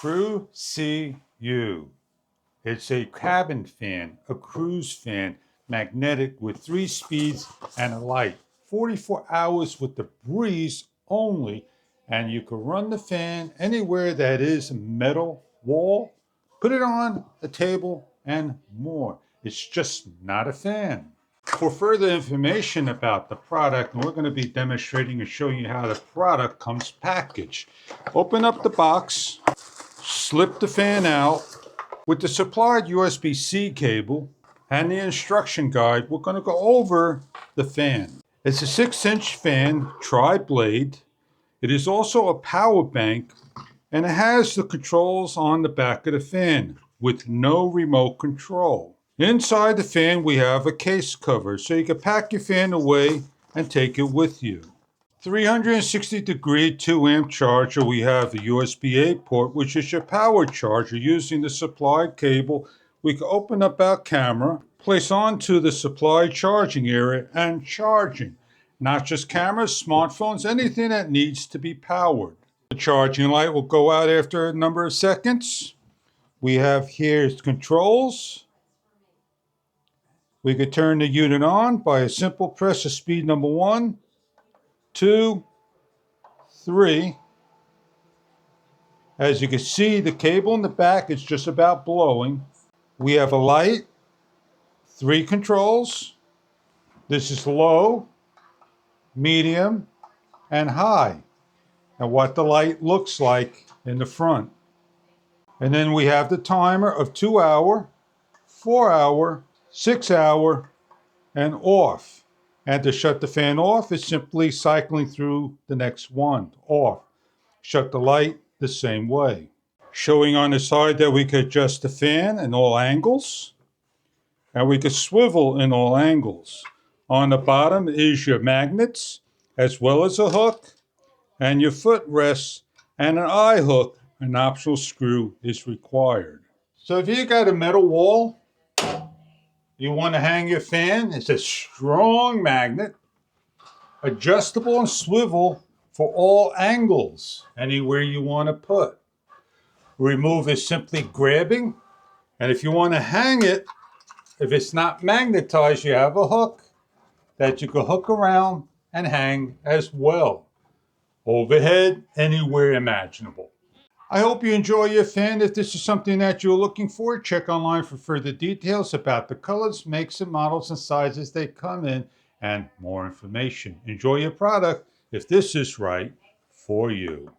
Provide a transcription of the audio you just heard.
CU. It's a cabin fan, a cruise fan, magnetic with 3 speeds and a light. 44 hours with the breeze only, and you can run the fan anywhere that is a metal wall, put it on a table, and more. It's just not a fan. For further information about the product, and we're going to be demonstrating and showing you how the product comes packaged. Open up the box, slip the fan out. With the supplied USB-C cable and the instruction guide, we're going to go over the fan. It's a 6-inch fan, tri-blade. It is also a power bank, and it has the controls on the back of the fan with no remote control. Inside the fan, we have a case cover, so you can pack your fan away and take it with you. 360-degree 2-amp charger. We have the USB-A port, which is your power charger. Using the supplied cable, we can open up our camera, place onto the supplied charging area, and charging. Not just cameras, smartphones, anything that needs to be powered. The charging light will go out after a number of seconds. We have here controls. We could turn the unit on by a simple press of speed number 1, 2, 3. As you can see, the cable in the back is just about blowing. We have a light, 3 controls. This is low, medium, and high. And what the light looks like in the front. And then we have the timer of 2-hour, 4-hour, 6-hour, and off. And to shut the fan off is simply cycling through the next one, off. Shut the light the same way. Showing on the side that we could adjust the fan in all angles, and we could swivel in all angles. On the bottom is your magnets, as well as a hook, and your footrest, and an eye hook. An optional screw is required. So if you got a metal wall, you want to hang your fan, it's a strong magnet, adjustable and swivel for all angles, anywhere you want to put. Remove is simply grabbing, and if you want to hang it, if it's not magnetized, you have a hook that you can hook around and hang as well. Overhead, anywhere imaginable. I hope you enjoy your fan. If this is something that you're looking for, check online for further details about the colors, makes, and models and sizes they come in, and more information. Enjoy your product if this is right for you.